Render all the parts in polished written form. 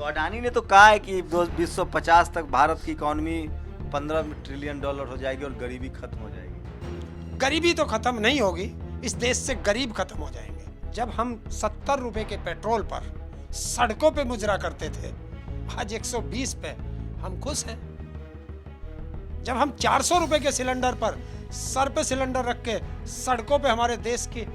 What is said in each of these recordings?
तो अडानी ने तो कहा है कि 2050 तक भारत की इकोनॉमी $15 ट्रिलियन हो जाएगी और गरीबी खत्म हो जाएगी। गरीबी तो खत्म नहीं होगी, इस देश से गरीब खत्म हो जाएंगे। जब हम 70 रुपए के पेट्रोल पर सड़कों पे मुजरा करते थे, आज 120 पे हम खुश हैं। जब हम 400 रुपए के सिलेंडर पर सर पे सिलेंडर रख के सड़कों पे हमारे देश के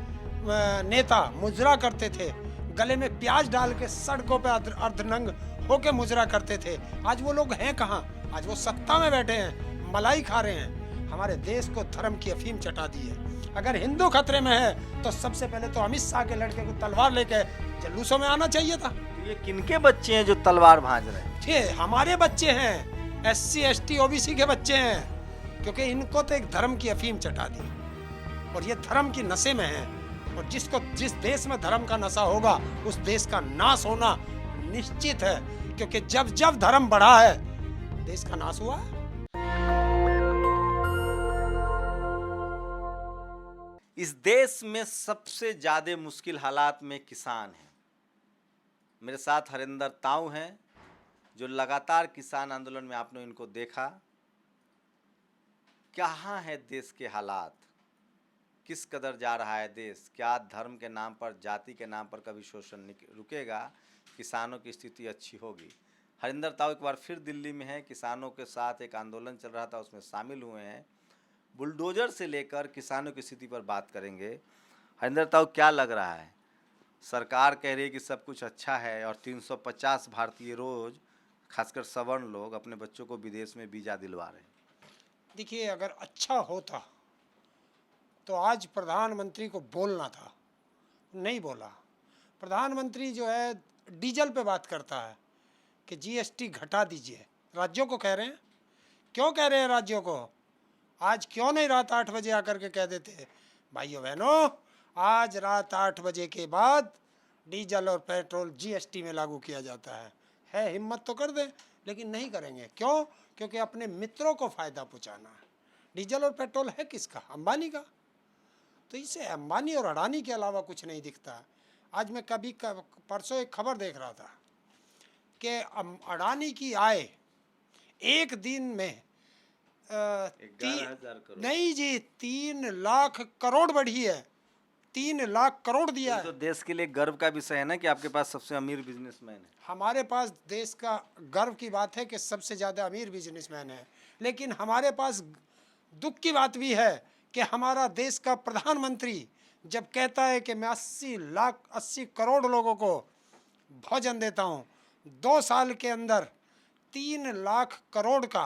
नेता मुजरा करते थे, गले में प्याज डाल के सड़कों पे अर्धनंग होके मुजरा करते थे, आज वो लोग हैं कहाँ? आज वो सत्ता में बैठे हैं, मलाई खा रहे हैं। हमारे देश को धर्म की अफीम चटा दी है। अगर हिंदू खतरे में है तो सबसे पहले तो अमित शाह के लड़के को तलवार लेके जलूसों में आना चाहिए था। तो ये किनके बच्चे हैं जो तलवार भांज रहे हैं? ये हमारे बच्चे हैं, SC ST OBC के बच्चे हैं, क्योंकि इनको तो एक धर्म की अफीम चटा दी और ये धर्म की नशे में है। और जिस देश में धर्म का नशा होगा उस देश का नाश होना निश्चित है, क्योंकि जब जब धर्म बढ़ा है देश का नाश हुआ है। इस देश में सबसे ज्यादा मुश्किल हालात में किसान हैं। मेरे साथ हरिंदर ताऊ हैं जो लगातार किसान आंदोलन में आपने इनको देखा। कहाँ है देश के हालात, किस कदर जा रहा है देश, क्या धर्म के नाम पर, जाति के नाम पर कभी शोषण रुकेगा, किसानों की स्थिति अच्छी होगी। हरिंदर ताऊ एक बार फिर दिल्ली में है, किसानों के साथ एक आंदोलन चल रहा था उसमें शामिल हुए हैं। बुलडोजर से लेकर किसानों की स्थिति पर बात करेंगे। हरिंदर ताऊ, क्या लग रहा है? सरकार कह रही है कि सब कुछ अच्छा है और 350 भारतीय रोज, खासकर सवर्ण लोग, अपने बच्चों को विदेश में वीजा दिलवा रहे हैं। देखिए, अगर अच्छा होता तो आज प्रधानमंत्री को बोलना था, नहीं बोला। प्रधानमंत्री जो है डीजल पे बात करता है कि GST घटा दीजिए, राज्यों को कह रहे हैं। क्यों कह रहे हैं राज्यों को? आज क्यों नहीं रात 8 बजे आकर के कह देते, भाइयों बहनों आज रात 8 बजे के बाद डीजल और पेट्रोल GST में लागू किया जाता है हिम्मत तो कर दें, लेकिन नहीं करेंगे। क्यों? क्योंकि अपने मित्रों को फ़ायदा पहुंचाना है। डीजल और पेट्रोल है किसका? अंबानी का। तो इसे अंबानी और अडानी के अलावा कुछ नहीं दिखता। आज मैं परसों एक खबर देख रहा था कि अडानी की आय एक दिन में 11,000 करोड़ नहीं जी, 3 लाख करोड़ बढ़ी है। 3 लाख करोड़ दिया है। तो देश के लिए गर्व का विषय है ना कि आपके पास सबसे अमीर बिजनेसमैन है। हमारे पास देश का गर्व की बात है कि सबसे ज़्यादा अमीर बिजनेसमैन है, लेकिन हमारे पास दुख की बात भी है कि हमारा देश का प्रधानमंत्री जब कहता है कि मैं 80 करोड़ लोगों को भोजन देता हूँ, 2 साल के अंदर 3 लाख करोड़ का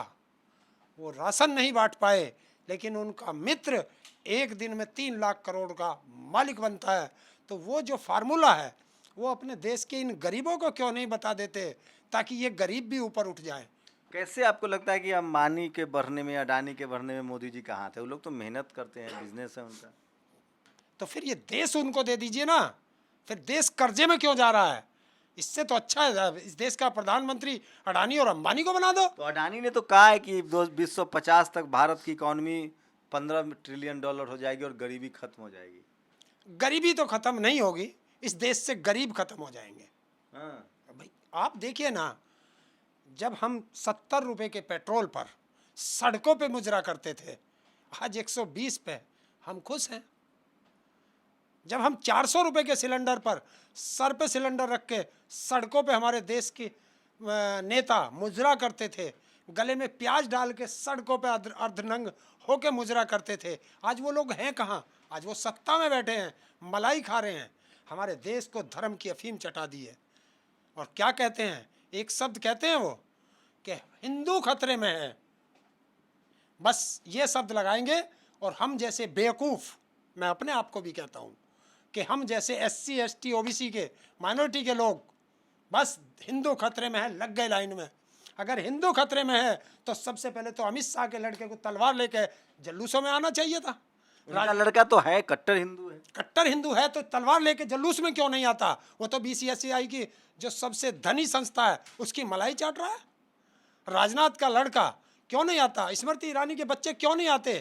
वो राशन नहीं बांट पाए, लेकिन उनका मित्र एक दिन में 3 लाख करोड़ का मालिक बनता है। तो वो जो फार्मूला है वो अपने देश के इन गरीबों को क्यों नहीं बता देते, ताकि ये गरीब भी ऊपर उठ जाएं। कैसे आपको लगता है कि अंबानी के बढ़ने में, अडानी के बढ़ने में मोदी जी कहाँ थे? वो लोग तो मेहनत करते हैं, बिजनेस है उनका। तो फिर ये देश उनको दे दीजिए ना, फिर देश कर्जे में क्यों जा रहा है? इससे तो अच्छा है इस देश का प्रधानमंत्री अडानी और अंबानी को बना दो। तो अडानी ने तो कहा है कि 2050 तक भारत की इकोनॉमी $15 ट्रिलियन हो जाएगी और गरीबी खत्म हो जाएगी। गरीबी तो खत्म नहीं होगी, इस देश से गरीब खत्म हो जाएंगे। हाँ। भाई आप देखिए ना, जब हम 70 रुपए के पेट्रोल पर सड़कों पे मुजरा करते थे, आज 120 पे हम खुश हैं। जब हम 400 रुपए के सिलेंडर पर सर पे सिलेंडर रख के सड़कों पे हमारे देश के नेता मुजरा करते थे, गले में प्याज डाल के सड़कों पे अर्धनंग होके मुजरा करते थे, आज वो लोग हैं कहाँ? आज वो सत्ता में बैठे हैं, मलाई खा रहे हैं। हमारे देश को धर्म की अफीम चटा दी है। और क्या कहते हैं, एक शब्द कहते हैं वो कि हिंदू खतरे में है। बस ये शब्द लगाएंगे और हम जैसे बेवकूफ़, मैं अपने आप को भी कहता हूँ कि हम जैसे SC ST OBC के माइनॉरिटी के लोग, बस हिंदू खतरे में है, लग गए लाइन में। अगर हिंदू खतरे में है तो सबसे पहले तो अमित शाह के लड़के को तलवार लेके जलूसों में आना चाहिए था। उनका लड़का तो है, कट्टर हिंदू है। कट्टर हिंदू है तो तलवार लेके जलूस में क्यों नहीं आता? वो तो BCCI की जो सबसे धनी संस्था है उसकी मलाई चाट रहा है। राजनाथ का लड़का क्यों नहीं आता? स्मृति ईरानी के बच्चे क्यों नहीं आते?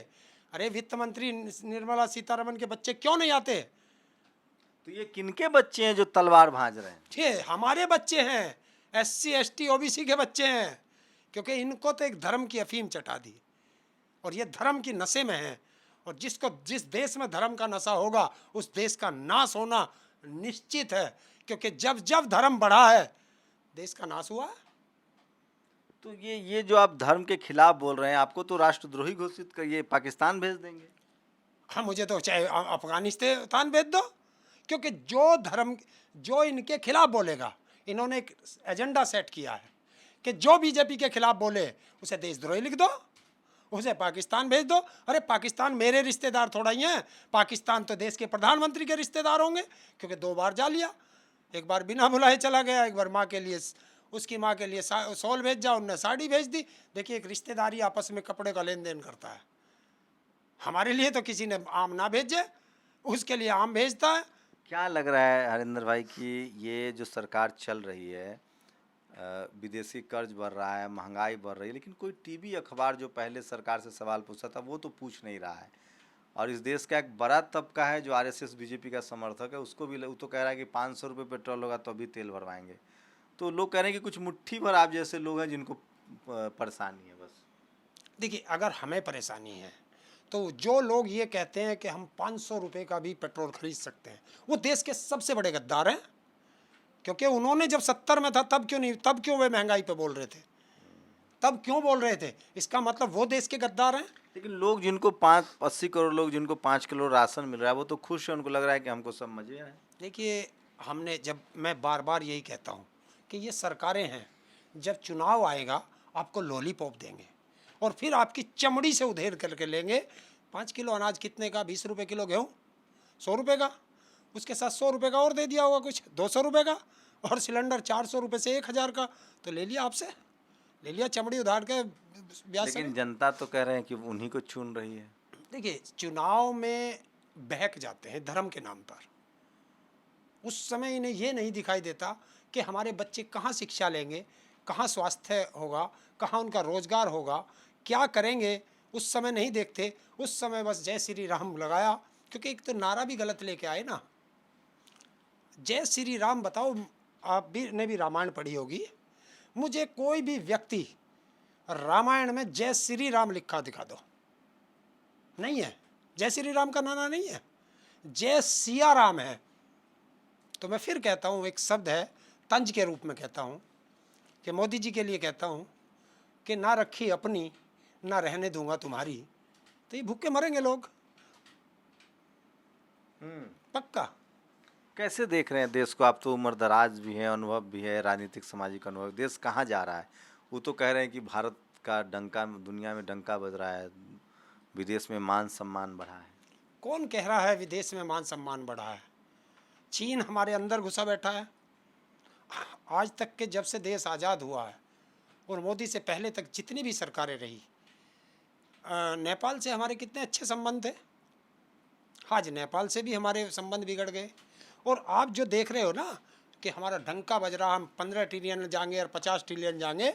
अरे वित्त मंत्री निर्मला सीतारमण के बच्चे क्यों नहीं आते? तो ये किनके बच्चे हैं जो तलवार भांज रहे हैं? ये हमारे बच्चे हैं, SC ST OBC के बच्चे हैं, क्योंकि इनको तो एक धर्म की अफीम चटा दी और ये धर्म की नशे में है। और जिस देश में धर्म का नशा होगा उस देश का नाश होना निश्चित है, क्योंकि जब जब धर्म बढ़ा है देश का नाश हुआ है। तो ये जो आप धर्म के खिलाफ बोल रहे हैं, आपको तो राष्ट्रद्रोही घोषित कर ये पाकिस्तान भेज देंगे। हाँ, मुझे तो चाहे अफगानिस्तान भेज दो, क्योंकि जो इनके खिलाफ बोलेगा, इन्होंने एक एजेंडा सेट किया है कि जो बीजेपी के खिलाफ बोले उसे देशद्रोही लिख दो, उसे पाकिस्तान भेज दो। अरे पाकिस्तान मेरे रिश्तेदार थोड़ा ही हैं, पाकिस्तान तो देश के प्रधानमंत्री के रिश्तेदार होंगे, क्योंकि 2 बार जा लिया। एक बार बिना बुलाए चला गया, एक बार माँ के लिए, उसकी माँ के लिए शॉल भेजा, उनने साड़ी भेज दी। देखिए, एक रिश्तेदारी आपस में कपड़े का लेन देन करता है। हमारे लिए तो किसी ने आम ना भेजे, उसके लिए आम भेजता है। क्या लग रहा है हरिंदर भाई कि ये जो सरकार चल रही है, विदेशी कर्ज बढ़ रहा है, महंगाई बढ़ रही है, लेकिन कोई टीवी अखबार जो पहले सरकार से सवाल पूछता था वो तो पूछ नहीं रहा है। और इस देश का एक बड़ा तबका है जो RSS बीजेपी का समर्थक है, उसको भी वो तो कह रहा है कि 500 रुपये पेट्रोल होगा तो अभी तेल भरवाएंगे। तो लोग कह रहे हैं कि कुछ मुट्ठी भर आप जैसे लोग हैं जिनको परेशानी है बस। देखिए, अगर हमें परेशानी है तो जो लोग ये कहते हैं कि हम 500 रुपये का भी पेट्रोल खरीद सकते हैं, वो देश के सबसे बड़े गद्दार हैं। क्योंकि उन्होंने जब 70 में था तब क्यों वे महंगाई पे बोल रहे थे, तब क्यों बोल रहे थे? इसका मतलब वो देश के गद्दार हैं। लेकिन लोग जिनको 80 करोड़ लोग जिनको 5 किलो राशन मिल रहा है वो तो खुश है, उनको लग रहा है कि हमको सब मजे आए। देखिए, मैं बार बार यही कहता हूँ कि ये सरकारें हैं, जब चुनाव आएगा आपको लॉलीपॉप देंगे और फिर आपकी चमड़ी से उधेड़ करके लेंगे। 5 किलो अनाज कितने का? 20 रुपये किलो गेहूँ, 100 रुपये का, उसके साथ 100 रुपये का और दे दिया होगा कुछ, 200 रुपये का, और सिलेंडर 400 रुपये से 1000 का, तो ले लिया आपसे, ले लिया चमड़ी उधार के ब्याज से। लेकिन जनता तो कह रहे हैं कि उन्हीं को चुन रही है। देखिए, चुनाव में बहक जाते हैं धर्म के नाम पर। उस समय इन्हें ये नहीं दिखाई देता कि हमारे बच्चे कहाँ शिक्षा लेंगे, कहाँ स्वास्थ्य होगा, कहाँ उनका रोजगार होगा, क्या करेंगे, उस समय नहीं देखते। उस समय बस जय श्री राम लगाया, क्योंकि एक तो नारा भी गलत लेके आए ना, जय श्री राम। बताओ, आप भी ने भी रामायण पढ़ी होगी, मुझे कोई भी व्यक्ति रामायण में जय श्री राम लिखा दिखा दो, नहीं है। जय श्री राम का नारा नहीं है, जय सिया राम है। तो मैं फिर कहता हूँ, एक शब्द है, तंज के रूप में कहता हूँ कि मोदी जी के लिए कहता हूँ कि ना रखी अपनी, ना रहने दूंगा तुम्हारी। तो ये भूखे मरेंगे लोग, पक्का। कैसे देख रहे हैं देश को? आप तो उम्र दराज भी है, अनुभव भी है, राजनीतिक सामाजिक अनुभव। देश कहाँ जा रहा है? वो तो कह रहे हैं कि भारत का डंका दुनिया में डंका बज रहा है, विदेश में मान सम्मान बढ़ा है। कौन कह रहा है विदेश में मान सम्मान बढ़ा है? चीन हमारे अंदर घुसा बैठा है। आज तक के जब से देश आज़ाद हुआ है और मोदी से पहले तक जितनी भी सरकारें रही, नेपाल से हमारे कितने अच्छे संबंध थे। आज नेपाल से भी हमारे संबंध बिगड़ गए। और आप जो देख रहे हो ना कि हमारा डंका बज रहा, हम 15 ट्रिलियन जाएंगे और 50 ट्रिलियन जाएंगे,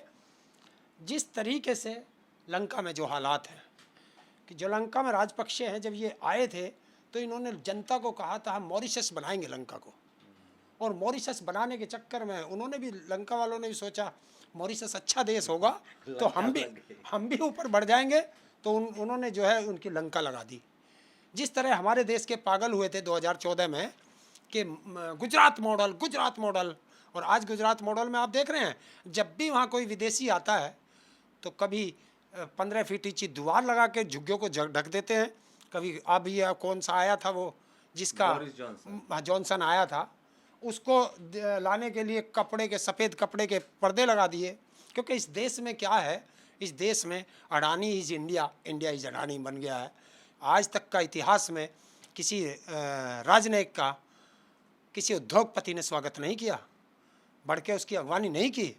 जिस तरीके से लंका में जो हालात हैं, कि जो लंका में राजपक्षे हैं, जब ये आए थे तो इन्होंने जनता को कहा था हम मॉरिशस बनाएंगे लंका को, और मॉरिशस बनाने के चक्कर में उन्होंने भी, लंका वालों ने भी सोचा मॉरिशस अच्छा देश होगा तो हम भी ऊपर बढ़ जाएंगे, तो उन्होंने जो है उनकी लंका लगा दी। जिस तरह हमारे देश के पागल हुए थे 2014 में कि गुजरात मॉडल, और आज गुजरात मॉडल में आप देख रहे हैं, जब भी वहाँ कोई विदेशी आता है तो कभी 15 फीट ऊंची दीवार लगा के झुग्गियों को ढक देते हैं। कभी अभी कौन सा आया था वो, जिसका जॉनसन आया था, उसको लाने के लिए सफ़ेद कपड़े के पर्दे लगा दिए। क्योंकि इस देश में क्या है, इस देश में Adani is India, India is Adani बन गया है। आज तक का इतिहास में किसी राजनयिक का, किसी उद्योगपति ने स्वागत नहीं किया, बढ़ के उसकी अगवानी नहीं की।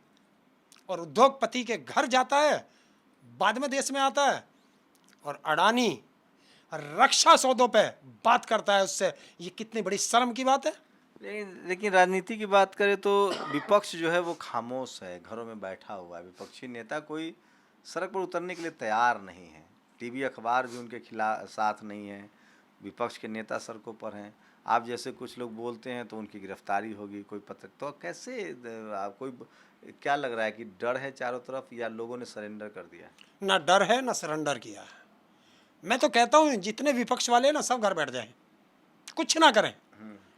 और उद्योगपति के घर जाता है, बाद में देश में आता है, और अडानी रक्षा सौदों पे बात करता है उससे। ये कितनी बड़ी शर्म की बात है। लेकिन राजनीति की बात करें तो विपक्ष जो है वो खामोश है, घरों में बैठा हुआ है। विपक्षी नेता कोई सड़क पर उतरने के लिए तैयार नहीं है, टीवी अखबार भी उनके खिलाफ साथ नहीं है, विपक्ष के नेता सड़कों पर हैं। आप जैसे कुछ लोग बोलते हैं तो उनकी गिरफ्तारी होगी, कोई पत्रक तो कैसे कोई क्या लग रहा है कि डर है चारों तरफ या लोगों ने सरेंडर कर दिया है? ना डर है ना सरेंडर किया है। मैं तो कहता हूँ जितने विपक्ष वाले ना सब घर बैठ जाएं, कुछ ना करें,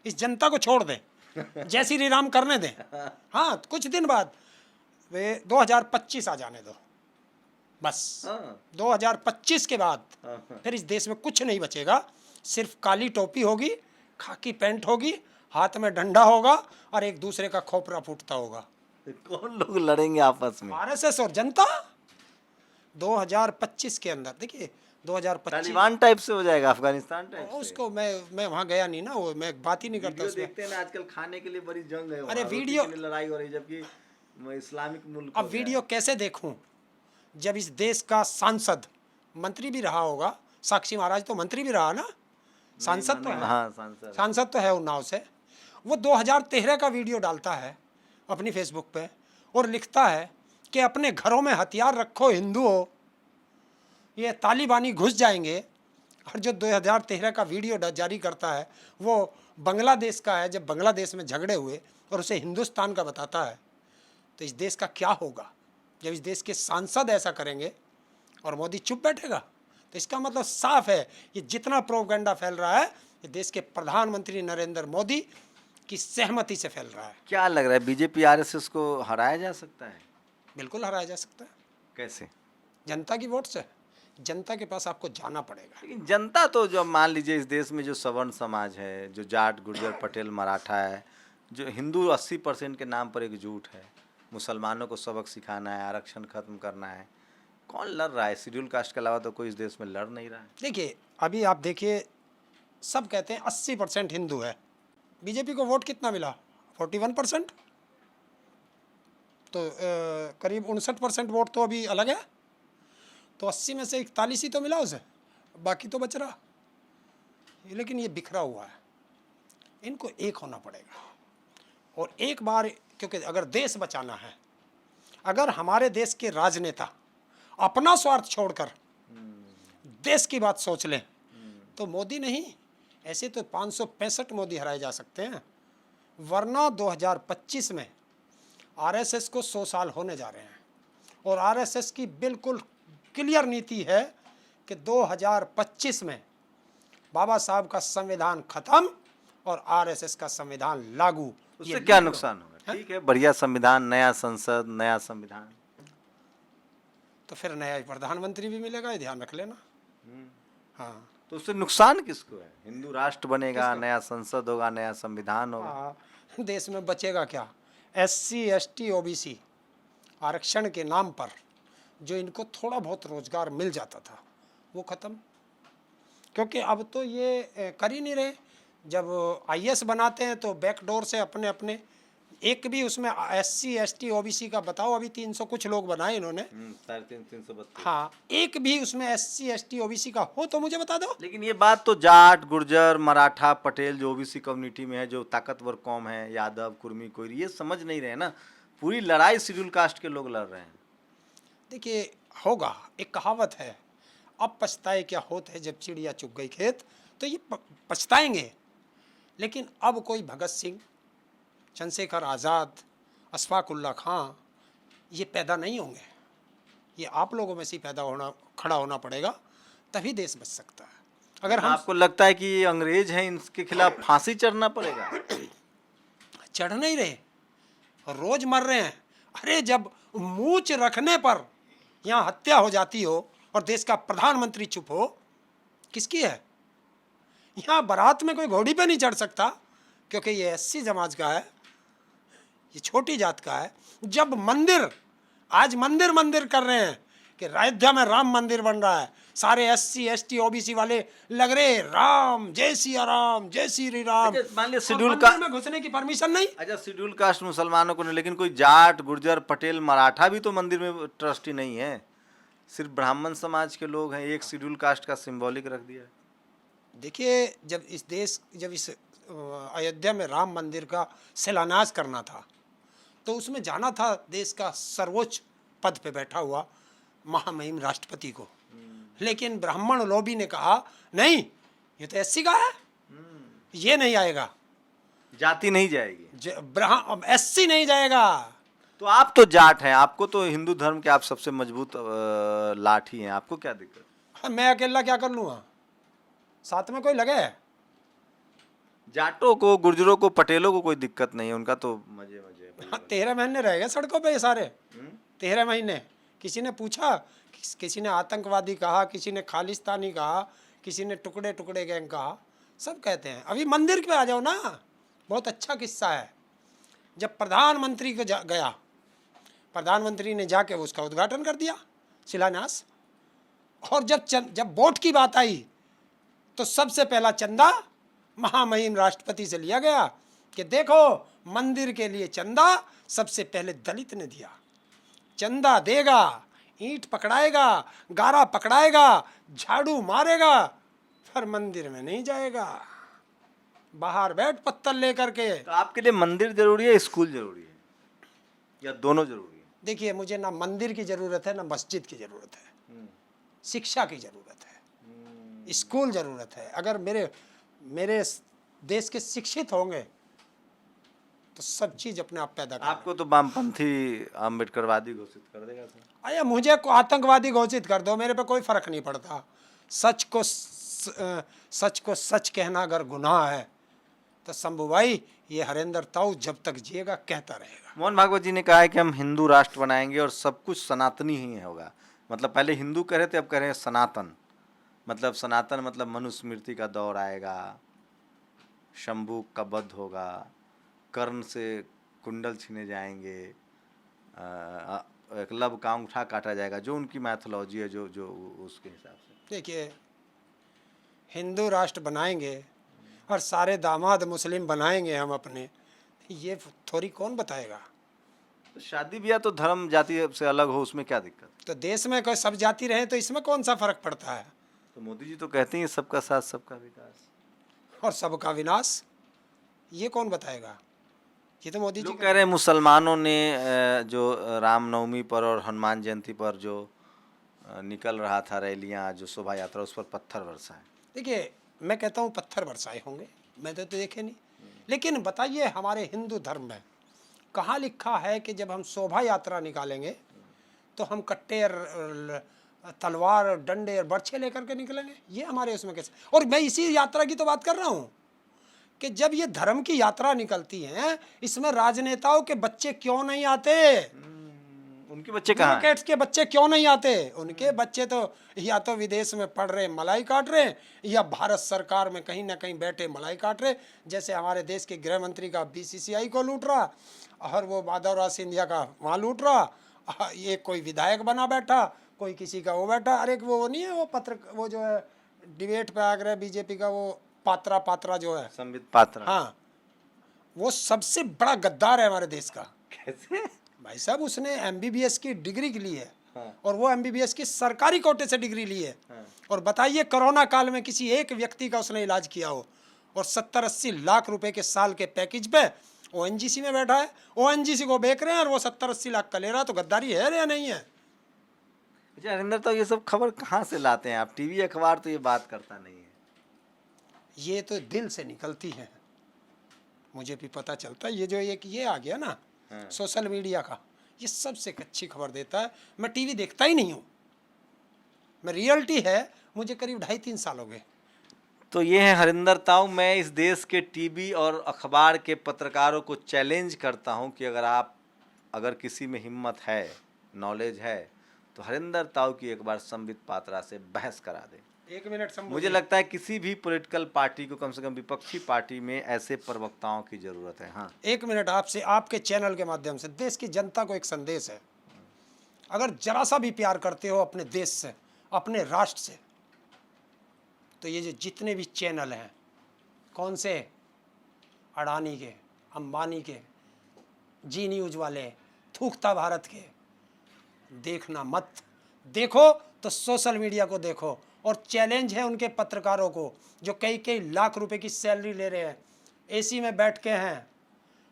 इस जनता को छोड़ दें, जय श्री राम करने दें। हाँ, कुछ दिन बाद वे 2025 आ जाने दो बस। हाँ 2025 के बाद हाँ। फिर इस देश में कुछ नहीं बचेगा। सिर्फ काली टोपी होगी, खाकी पैंट होगी, हाथ में डंडा होगा और एक दूसरे का खोपरा फूटता होगा। कौन लोग लड़ेंगे आपस में? आरएसएस और जनता। 2025 के अंदर देखिए, 2025 तालिबान टाइप से हो जाएगा, अफगानिस्तान टाइप से। उसको मैं वहाँ गया नहीं ना, वो मैं बात ही नहीं करता वीडियो उसमें। देखते हैं ना आजकल, खाने के लिए बड़ी जंग है अरे वहाँ, रोटी वीडियो- के लिए लड़ाई हो रही है, जबकि इस्लामिक मुल्क अब हो गया है। वीडियो कैसे देखूं जब इस देश का सांसद, मंत्री भी रहा होगा, साक्षी महाराज तो मंत्री भी रहा ना, सांसद तो है, हाँ सांसद। सांसद तो है उन्नाव से। वो 2013 का वीडियो डालता है अपनी फेसबुक पे और लिखता है कि अपने घरों में हथियार रखो हिंदुओं, ये तालिबानी घुस जाएंगे। और जो 2013 का वीडियो जारी करता है वो बांग्लादेश का है, जब बांग्लादेश में झगड़े हुए, और उसे हिंदुस्तान का बताता है। तो इस देश का क्या होगा जब इस देश के सांसद ऐसा करेंगे और मोदी चुप बैठेगा? तो इसका मतलब साफ है, ये जितना प्रोपेगेंडा फैल रहा है ये देश के प्रधानमंत्री नरेंद्र मोदी की सहमति से फैल रहा है। क्या लग रहा है बीजेपी आरएसएस को हराया जा सकता है? बिल्कुल हराया जा सकता है। कैसे? जनता की वोट से। जनता के पास आपको जाना पड़ेगा। लेकिन जनता तो, जो मान लीजिए इस देश में जो सवर्ण समाज है, जो जाट गुर्जर पटेल मराठा है, जो हिंदू 80% के नाम पर एकजुट है, मुसलमानों को सबक सिखाना है, आरक्षण खत्म करना है, कौन लड़ रहा है? शेड्यूल कास्ट के अलावा तो कोई इस देश में लड़ नहीं रहा है। देखिए अभी आप देखिए, सब कहते हैं 80% हिंदू है, बीजेपी को वोट कितना मिला? 41%। तो करीब 59% वोट तो अभी अलग है। तो 80 में से 41 ही तो मिला उसे, बाकी तो बच रहा। लेकिन ये बिखरा हुआ है, इनको एक होना पड़ेगा। और एक बार, क्योंकि अगर देश बचाना है, अगर हमारे देश के राजनेता अपना स्वार्थ छोड़कर देश की बात सोच लें तो मोदी नहीं, ऐसे तो 565 मोदी हराए जा सकते हैं। वरना 2025 में आरएसएस को 100 साल होने जा रहे हैं और आरएसएस की बिल्कुल क्लियर नीति है कि 2025 में बाबा साहब का संविधान खत्म और आरएसएस का संविधान लागू। उससे क्या नुकसान होगा? ठीक है, बढ़िया संविधान, नया संसद, नया संविधान, तो फिर नया प्रधानमंत्री भी मिलेगा, ये ध्यान रख लेना। हाँ, तो उससे नुकसान किसको है? हिंदू राष्ट्र बनेगा, नया संसद होगा, नया संविधान होगा। हाँ, देश में बचेगा क्या? एससी एसटी ओबीसी आरक्षण के नाम पर जो इनको थोड़ा बहुत रोजगार मिल जाता था वो खत्म, क्योंकि अब तो ये कर ही नहीं रहे। जब आईएएस बनाते हैं तो बैकडोर से अपने अपने, एक भी उसमें एससी एसटी ओबीसी का बताओ, अभी 300 कुछ लोग बनाए इन्होंने। 332। हाँ, एक भी उसमें एससी एसटी ओबीसी का हो तो मुझे बता दो। लेकिन ये बात तो जाट गुर्जर मराठा पटेल जो ओबीसी कम्युनिटी में है, जो ताकतवर कौम है, यादव कुर्मी कोयरी, ये समझ नहीं रहे ना। पूरी लड़ाई शेड्यूल कास्ट के लोग लड़ रहे हैं। देखिए होगा, एक कहावत है, अब पछताए क्या होत है जब चिड़िया चुग गई खेत। तो ये पछताएंगे, लेकिन अब कोई भगत सिंह, चंद्रशेखर आज़ाद, अशफाक उल्ला खां ये पैदा नहीं होंगे। ये आप लोगों में से खड़ा होना पड़ेगा, तभी देश बच सकता है। अगर हम आपको लगता है कि ये अंग्रेज हैं, इनके खिलाफ फांसी चढ़ना पड़ेगा? चढ़ नहीं रहे, रोज मर रहे हैं। अरे जब मूंछ रखने पर यहाँ हत्या हो जाती हो और देश का प्रधानमंत्री चुप हो, किसकी है? यहाँ बारात में कोई घोड़ी पे नहीं चढ़ सकता क्योंकि ये एससी समाज का है, ये छोटी जात का है। जब मंदिर, आज मंदिर कर रहे हैं कि अयोध्या में राम मंदिर बन रहा है, सारे एससी एसटी ओबीसी वाले लग रहे राम, जय सिया राम, जय श्री राम। अच्छा, मान लिया और शेड्यूल मंदिर में घुसने की परमिशन नहीं। अच्छा, शेड्यूल कास्ट मुसलमानों को नहीं, लेकिन कोई जाट गुर्जर पटेल मराठा भी तो मंदिर में ट्रस्टी नहीं है, सिर्फ ब्राह्मण समाज के लोग हैं। एक शेड्यूल कास्ट का सिंबॉलिक रख दिया। देखिए जब इस अयोध्या में राम मंदिर का शिलान्यास करना था तो उसमें जाना था देश का सर्वोच्च पद पे बैठा हुआ महामहिम राष्ट्रपति को, लेकिन ब्राह्मण लॉबी ने कहा नहीं, ये तो एससी का है, ये नहीं आएगा, जाति नहीं जाएगी। एससी नहीं जाएगा। तो आप तो जाट हैं, आपको तो हिंदू धर्म के आप सबसे मजबूत लाठी हैं, आपको क्या दिक्कत? हाँ, मैं अकेला क्या कर लूँगा, साथ में कोई लगे। जाटों को, गुर्जरों को, पटेलों को कोई दिक्कत नहीं है, उनका तो मजे मजे है, हाँ, 13 महीने रह गए सड़कों पे ये सारे। हम्म? 13 महीने किसी ने पूछा, किसी ने आतंकवादी कहा, किसी ने खालिस्तानी कहा, किसी ने टुकड़े टुकड़े गैंग कहा, सब कहते हैं। अभी मंदिर पे आ जाओ ना, बहुत अच्छा किस्सा है। जब प्रधानमंत्री को गया, प्रधानमंत्री ने जाके उसका उद्घाटन कर दिया, शिलान्यास। और जब वोट की बात आई तो सबसे पहला चंदा महामहिम राष्ट्रपति से लिया गया कि देखो मंदिर के लिए चंदा सबसे पहले दलित ने दिया। चंदा देगा, ईंट पकड़ाएगा, गारा पकड़ाएगा, झाड़ू मारेगा, फिर मंदिर में नहीं जाएगा, बाहर बैठ पत्तल लेकर के। तो आपके लिए मंदिर जरूरी है, स्कूल जरूरी है, या दोनों जरूरी है? देखिए, मुझे ना मंदिर की ज़रूरत है ना मस्जिद की ज़रूरत है, शिक्षा की ज़रूरत है, स्कूल ज़रूरत है। अगर मेरे देश के शिक्षित होंगे तो सब चीज़ अपने आप पैदा कर। आपको तो वामपंथी अम्बेडकरवादी घोषित कर देगा था। अरे मुझे को आतंकवादी घोषित कर दो, मेरे पे कोई फर्क नहीं पड़ता। सच को सच कहना अगर गुनाह है तो शंभू भाई, ये हरेंद्र ताऊ जब तक जिएगा कहता रहेगा। मोहन भागवत जी ने कहा है कि हम हिंदू राष्ट्र बनाएंगे और सब कुछ सनातनी ही होगा। मतलब पहले हिंदू कह रहे थे, अब कह रहे हैं सनातन। मतलब सनातन मतलब मनुस्मृति का दौर आएगा, शंभू का वध होगा, कर्ण से कुंडल छीने जाएंगे, एकलव्य का अंगूठा काटा जाएगा, जो उनकी मैथोलॉजी है, जो जो उसके हिसाब से। देखिए, हिंदू राष्ट्र बनाएंगे और सारे दामाद मुस्लिम बनाएंगे हम अपने, ये थोड़ी कौन बताएगा। तो शादी ब्याह तो धर्म जाति से अलग हो, उसमें क्या दिक्कत? तो देश में कोई सब जाति रहे तो इसमें कौन सा फर्क पड़ता है। तो मोदी जी तो कहते हैं सबका साथ सबका विकास और सबका विनाश, ये कौन बताएगा। ये तो मोदी जी लोग कह रहे हैं मुसलमानों ने जो रामनवमी पर और हनुमान जयंती पर जो निकल रहा था रैलियां, जो शोभा यात्रा, उस पर पत्थर बरसाए। देखिए, मैं कहता हूँ पत्थर बरसाए होंगे, मैं तो देखे नहीं। लेकिन बताइए, हमारे हिंदू धर्म में कहाँ लिखा है कि जब हम शोभा यात्रा निकालेंगे तो हम कट्टे और तलवार और डंडे और बर्छे लेकर के निकलेंगे? ये हमारे उसमें कैसे। और मैं इसी यात्रा की तो बात कर रहा हूँ कि जब ये धर्म की यात्रा निकलती है, इसमें राजनेताओं के बच्चे क्यों नहीं आते? उनके बच्चे कहाँ हैं? के बच्चे क्यों नहीं आते? उनके बच्चे तो या तो विदेश में पढ़ रहे मलाई काट रहे, या भारत सरकार में कहीं ना कहीं बैठे मलाई काट रहे। जैसे हमारे देश के गृह मंत्री का बीसीसीआई को लूट रहा, और वो माधवराज सिंधिया का वहाँ लूट रहा, ये कोई विधायक बना बैठा, कोई किसी का वो बैठा। अरे वो नहीं है, वो जो है डिबेट पे आ गया बीजेपी का, वो पात्रा जो है, संबित पात्रा। हाँ, वो सबसे बड़ा गद्दार है हमारे देश का। कैसे? भाई साहब, उसने एमबीबीएस की डिग्री ली है। हाँ। और वो एमबीबीएस की सरकारी कोटे से डिग्री ली है। हाँ। और बताइए, कोरोना काल में किसी एक व्यक्ति का उसने इलाज किया हो, और 70-80 लाख रुपए के साल के पैकेज पे ओएनजीसी में बैठा है, ओएनजीसी को बेच रहे हैं, और वो 70-80 लाख का ले रहा। तो गद्दारी है या नहीं है? अच्छा हरिंदर, तो ये सब खबर कहाँ से लाते हैं आप? टीवी अखबार तो ये बात करता नहीं है। ये तो दिल से निकलती है, मुझे भी पता चलता है। ये जो ये आ गया ना सोशल मीडिया का, ये सबसे अच्छी खबर देता है। मैं टीवी देखता ही नहीं हूँ, मैं रियलिटी है, मुझे करीब 2.5-3 साल हो गए। तो ये है हरिंदर ताऊ। मैं इस देश के टीवी और अखबार के पत्रकारों को चैलेंज करता हूं कि अगर किसी में हिम्मत है, नॉलेज है, तो हरिंदर ताऊ की एक बार संबित पात्रा से बहस करा दे। 1 मिनट मुझे लगता है किसी भी पॉलिटिकल पार्टी को, कम से कम विपक्षी पार्टी में, ऐसे प्रवक्ताओं की जरूरत है। हाँ, 1 मिनट आपसे, आपके चैनल के माध्यम से देश की जनता को एक संदेश है। अगर जरा सा भी प्यार करते हो अपने देश से, अपने राष्ट्र से, तो ये जो जितने भी चैनल हैं, कौन से, अडानी के, अंबानी के, जी न्यूज वाले, थूकता भारत के, देखना मत। देखो तो सोशल मीडिया को देखो। और चैलेंज है उनके पत्रकारों को जो कई लाख रुपए की सैलरी ले रहे हैं, एसी में बैठ के हैं,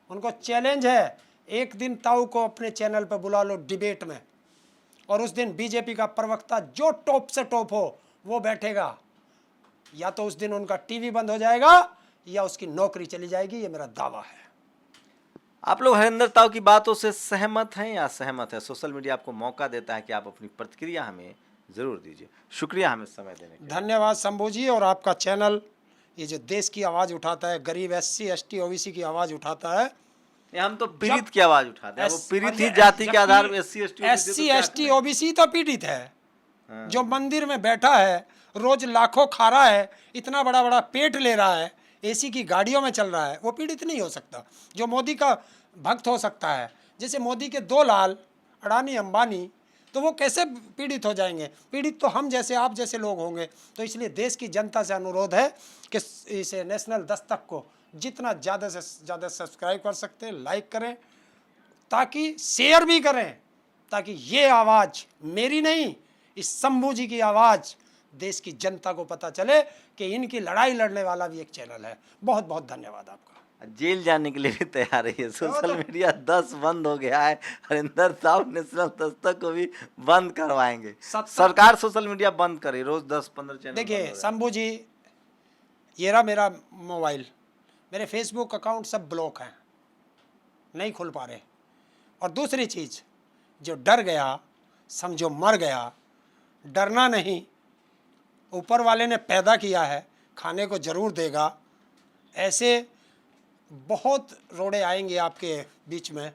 उनको चैलेंज है, एक दिन ताऊ को अपने चैनल पर बुला लो डिबेट में, और उस दिन बीजेपी का प्रवक्ता जो टॉप से टॉप हो वो बैठेगा। या तो उस दिन उनका टीवी बंद हो जाएगा या उसकी नौकरी चली जाएगी, ये मेरा दावा है। आप लोग हरिंदर ताऊ की बातों से सहमत हैं या असहमत है? सोशल मीडिया आपको मौका देता है कि आप अपनी प्रतिक्रिया हमें ज़रूर दीजिए। शुक्रिया हमें समय देने के लिए। धन्यवाद शंभू जी। और आपका चैनल ये जो देश की आवाज़ उठाता है, गरीब SC ST OBC की आवाज़ उठाता है, ये हम तो पीड़ित की आवाज़ उठाते हैं। वो पीड़ित और ही ये जाति के आधार पर SC SC ST OBC तो पीड़ित है। जो मंदिर में बैठा है, रोज लाखों खा रहा है, इतना बड़ा बड़ा पेट ले रहा है, AC की गाड़ियों में चल रहा है, वो पीड़ित नहीं हो सकता। जो मोदी का भक्त हो सकता है, जैसे मोदी के दो लाल अडानी अंबानी, तो वो कैसे पीड़ित हो जाएंगे? पीड़ित तो हम जैसे आप जैसे लोग होंगे। तो इसलिए देश की जनता से अनुरोध है कि इसे नेशनल दस्तक को जितना ज़्यादा से ज़्यादा सब्सक्राइब कर सकते हैं, लाइक करें, ताकि शेयर भी करें, ताकि ये आवाज़ मेरी नहीं, इस शंभू जी की आवाज़ देश की जनता को पता चले कि इनकी लड़ाई लड़ने वाला भी एक चैनल है। बहुत बहुत धन्यवाद आपका। जेल जाने के लिए भी तैयार है। सोशल मीडिया 10 बंद हो गया है। हरिंदर ताऊ नेशनल दस्तक को भी बंद करवाएंगे। सरकार सोशल मीडिया बंद करे, रोज 10-15 चैनल। देखिए शंभू जी, ये रहा मेरा मोबाइल, मेरे फेसबुक अकाउंट सब ब्लॉक हैं, नहीं खुल पा रहे। और दूसरी चीज़, जो डर गया समझो मर गया। डरना नहीं, ऊपर वाले ने पैदा किया है, खाने को ज़रूर देगा। ऐसे बहुत रोड़े आएंगे आपके बीच में,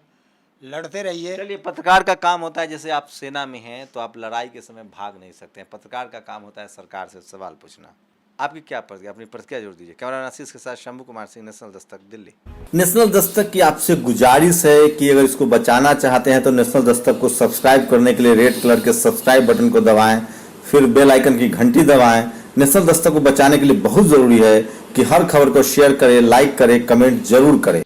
लड़ते रहिए। चलिए, पत्रकार का काम होता है, जैसे आप सेना में हैं तो आप लड़ाई के समय भाग नहीं सकते हैं। पत्रकार का काम होता है सरकार से सवाल पूछना। आपकी क्या प्रतिक्रिया, अपनी प्रतिक्रिया जोड़ दीजिए। कैमरा आशीष के साथ शंभू कुमार सिंह, नेशनल दस्तक, दिल्ली। नेशनल दस्तक की आपसे गुजारिश है कि अगर इसको बचाना चाहते हैं तो नेशनल दस्तक को सब्सक्राइब करने के लिए रेड कलर के सब्सक्राइब बटन को दबाएं, फिर बेल आइकन की घंटी दबाएं। नेशनल दस्तक को बचाने के लिए बहुत जरूरी है कि हर खबर को शेयर करें, लाइक करें, कमेंट जरूर करें।